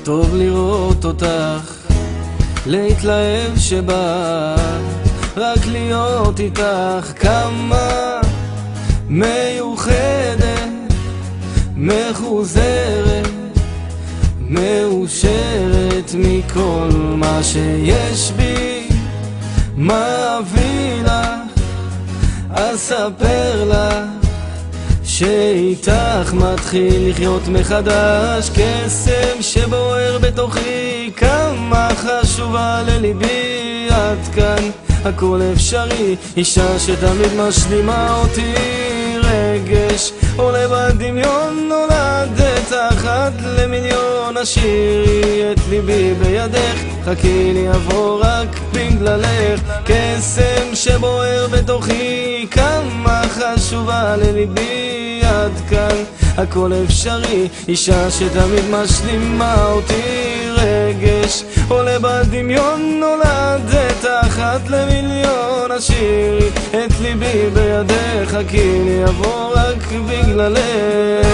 טוב לראות אותך, להתלהב שבא רק להיות איתך. כמה מיוחדת, מחוזרת, מאושרת מכל מה שיש בי. מה אביא לך, אספר לך שאיתך מתחיל לחיות מחדש. קסם שבוער בתוכי, כמה חשובה לליבי. את כאן, הכל אפשרי, אישה שתמיד משלימה אותי. רגש עולה בדמיון, נולדת אחת למיליון. השאירי את ליבי בידך, חכי לי אבוא רק בגללך. קסם שבוער בתוכי, כמה חשובה לליבי. עד כאן הכל אפשרי, אישה שתמיד משלימה אותי. רגש עולה בדמיון, נולדת אחת למיליון. השאירי את ליבי בידך, חכי לי אבוא רק בגללך.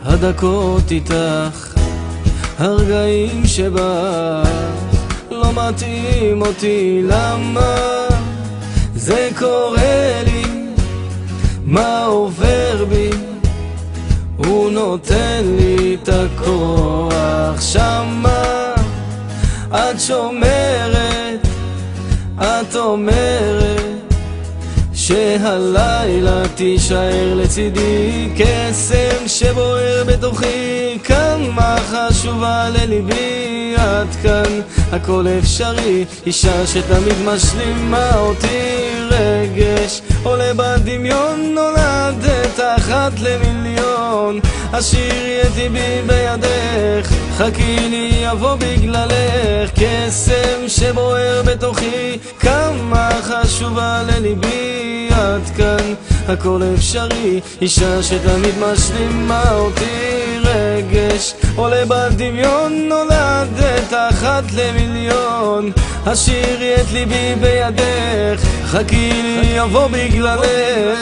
הדקות איתך, הרגעים שבך לא מתאים אותי. למה זה קורה לי? מה עובר בי? הוא נותן לי את הכוח. שמה את שומרת, את אומרת שהלילה תישאר לצידי. קסם שבוער בתוכי, כמה חשובה לליבי. עד כאן הכל אפשרי, אישה שתמיד משלימה אותי. רגש עולה בדמיון, נולדת אחת למיליון. השאירי את ליבי בידך, חכי לי אבוא בגללך. קסם שבוער בתוכי, כמה חשובה לליבי. עד כאן הכל אפשרי, אישה שתמיד משלימה אותי. רגש עולה בדמיון, נולדת אחת למיליון. השאירי את ליבי בידך, חכי לי אבוא בגללך.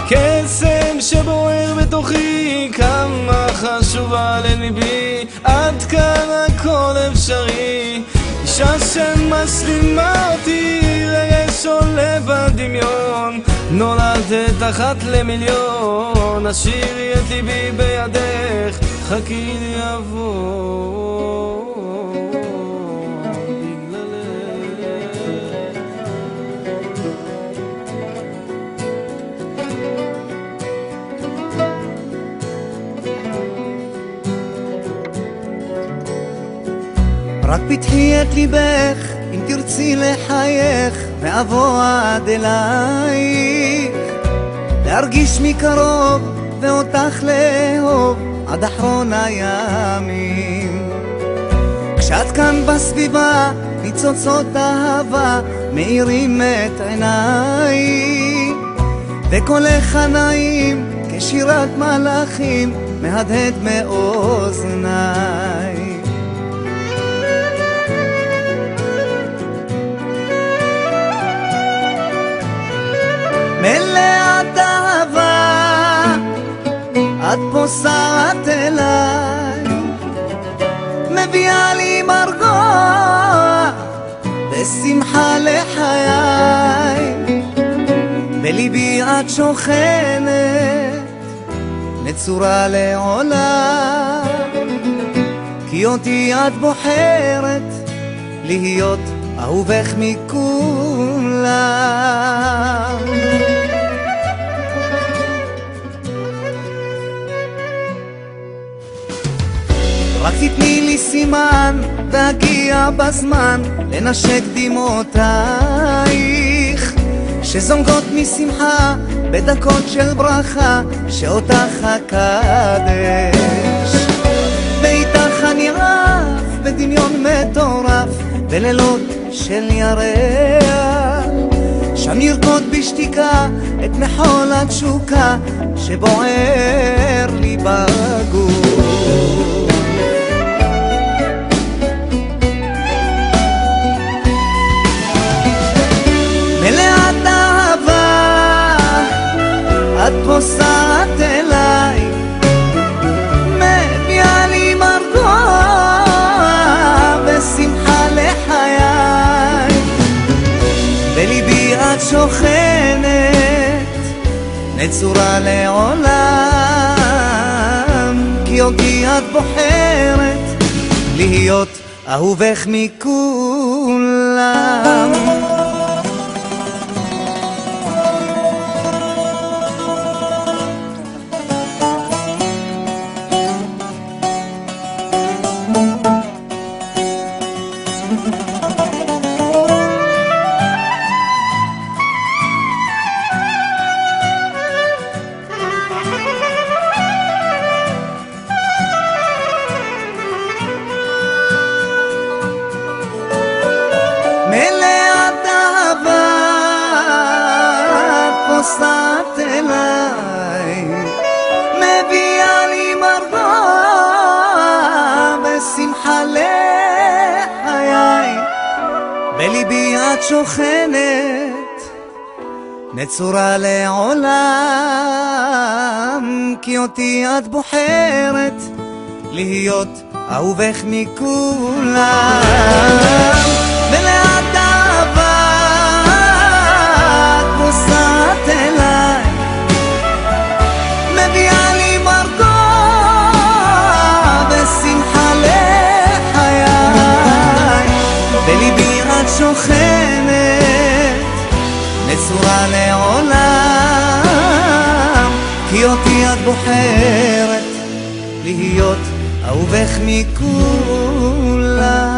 קסם שבוער בתוכי, כמה חשובה לליבי. עד כאן הכל אפשרי, אישה שמשלימה אותי. רגש עולה בדמיון, נולדת אחת למיליון. השאירי את ליבי בידך, חכי לי אבוא רק פתחי את ליבך, אם תרצי לחייך, ואבוא עד אלייך, להרגיש מקרוב ואותך לאהוב עד אחרון הימים. כשאת כאן בסביבה, ניצוצות אהבה מאירים את עיניי, וקולך הנעים כשירת מלאכים מהדהד מאוזניי. מלאת אהבה, את פוסעת אליי, מביאה לי מרגוע ושמחה לחיי. בליבי את שוכנת, נצורה לעולם, כי אותי את בוחרת להיות אהובך מכולם. רק תתני לי סימן והגיע בזמן לנשק דמעותייך שזונגות משמחה בדקות של ברכה שאותך הקדש ואיתך אני רב בדמיון מטורף בלילות של ירח שם ירקוד בשתיקה את מחול התשוקה שבוער לי בגוף מלאת אהבה את פוסעת אליי מביאה לי מרגוע ושמחה לחיי בליבי את שוכנת נצורה לעולם כי אותי את בוחרת להיות אהובך מכולם מלאת אהבה פוסעת אליי מביאה לי מרגוע ושמחה לחיי בליבי את שוכנת נצורה לעולם כי אותי את בוחרת להיות אהובך מכולם מלאת אהבה את פוסעת אליי מביאה לי מרגוע ושמחה לחיי בליבי את שוכנת נצורה לעולם כי אותי את בוחרת להיות אהובך מכולם